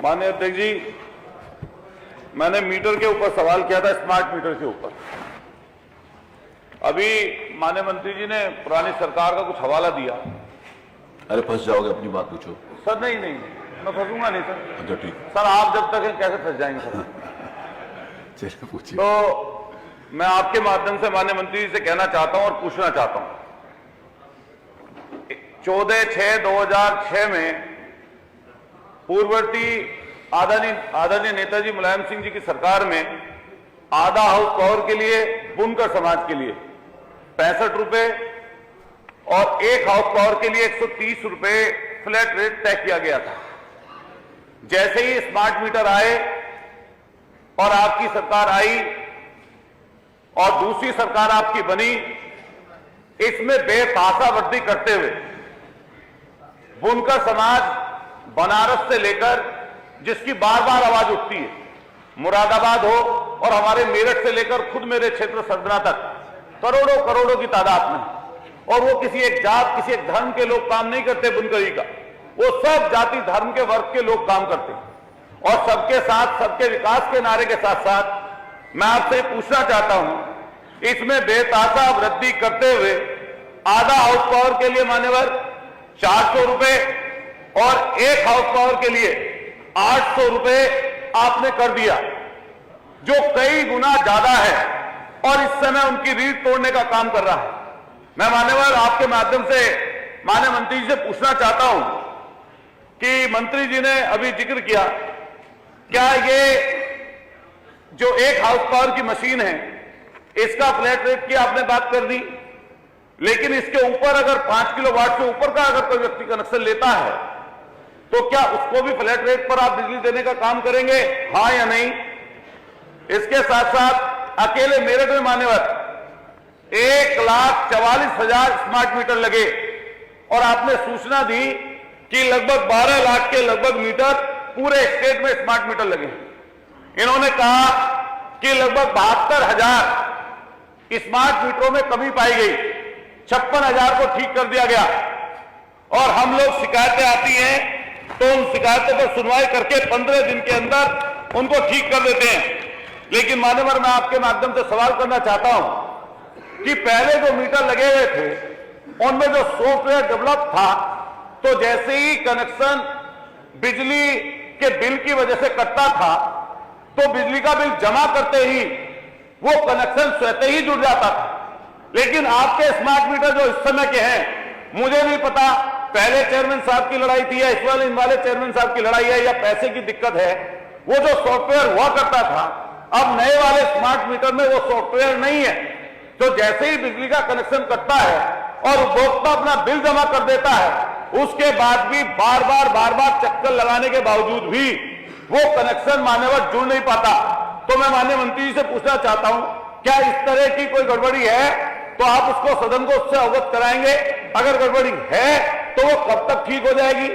माननीय अध्यक्ष जी, मैंने मीटर के ऊपर सवाल किया था, स्मार्ट मीटर के ऊपर। अभी माननीय मंत्री जी ने पुरानी सरकार का कुछ हवाला दिया। अरे फंस जाओगे, अपनी बात पूछो। सर नहीं, मैं फंसूंगा नहीं सर। अच्छा ठीक। सर आप जब तक हैं कैसे फंस जाएंगे सर? चलिए पूछिए। तो मैं आपके माध्यम से माननीय मंत्री जी से कहना चाहता हूं और पूछना चाहता हूं, 14/6/2006 में पूर्ववर्ती आदरणीय नेताजी मुलायम सिंह जी की सरकार में आधा हाउस पावर के लिए, बुनकर समाज के लिए 65 रुपए और एक हाउस पावर के लिए 130 रुपए फ्लैट रेट तय किया गया था। जैसे ही स्मार्ट मीटर आए और आपकी सरकार आई और दूसरी सरकार आपकी बनी, इसमें बेतहाशा वृद्धि करते हुए बुनकर समाज बनारस से लेकर, जिसकी बार बार आवाज उठती है, मुरादाबाद हो और हमारे मेरठ से लेकर खुद मेरे क्षेत्र सरदना तक करोड़ों करोड़ों की तादाद में, और वो किसी एक जात, किसी एक धर्म के लोग काम नहीं करते बुनकरी का, वो सब जाति धर्म के वर्ग के लोग काम करते हैं। और सबके साथ, सबके विकास के नारे के साथ साथ मैं आपसे पूछना चाहता हूं, इसमें बेतहाशा वृद्धि करते हुए आधा हाउस पावर के लिए मान्यवर 400 रुपए और एक हाउस पावर के लिए 800 रुपए आपने कर दिया, जो कई गुना ज्यादा है और इस समय उनकी रीढ़ तोड़ने का काम कर रहा है। मैं मान्यवर आपके माध्यम से माननीय मंत्री जी से पूछना चाहता हूं कि मंत्री जी ने अभी जिक्र किया, क्या ये जो एक हाउस पावर की मशीन है, इसका फ्लैट रेट की आपने बात कर दी, लेकिन इसके ऊपर अगर 5 किलोवाट से ऊपर का अगर कोई व्यक्ति कनेक्शन लेता है तो क्या उसको भी फ्लैट रेट पर आप बिजली देने का काम करेंगे, हां या नहीं? इसके साथ साथ अकेले मेरठ में मान्यवर 1,44,000 स्मार्ट मीटर लगे और आपने सूचना दी कि लगभग 12 लाख के लगभग मीटर पूरे स्टेट में स्मार्ट मीटर लगे। इन्होंने कहा कि लगभग 72,000 स्मार्ट मीटरों में कमी पाई गई, 56,000 को ठीक कर दिया गया, और हम लोग शिकायतें आती हैं तो उन शिकायतों पर सुनवाई करके 15 दिन के अंदर उनको ठीक कर देते हैं। लेकिन मान्यवर, मैं आपके माध्यम से सवाल करना चाहता हूं कि पहले जो मीटर लगे हुए थे उनमें जो सॉफ्टवेयर डेवलप था, तो जैसे ही कनेक्शन बिजली के बिल की वजह से कटता था तो बिजली का बिल जमा करते ही वो कनेक्शन स्वतः ही जुड़ जाता था। लेकिन आपके स्मार्ट मीटर जो इस समय के हैं, मुझे नहीं पता पहले चेयरमैन साहब की लड़ाई थी या इस वाले इन वाले चेयरमैन साहब की लड़ाई है या पैसे की दिक्कत है, वो जो सॉफ्टवेयर हुआ करता था, अब नए वाले स्मार्ट मीटर में वो सॉफ्टवेयर नहीं है। तो जैसे ही बिजली का कनेक्शन कटता है और उपभोक्ता अपना बिल जमा कर देता है, उसके बाद भी बार बार चक्कर लगाने के बावजूद भी वो कनेक्शन मान्यवर जुड़ नहीं पाता। तो मैं माननीय मंत्री जी से पूछना चाहता हूं, क्या इस तरह की कोई गड़बड़ी है तो आप उसको सदन को उससे अवगत कराएंगे? अगर गड़बड़ी है तो वो कब तक ठीक हो जाएगी?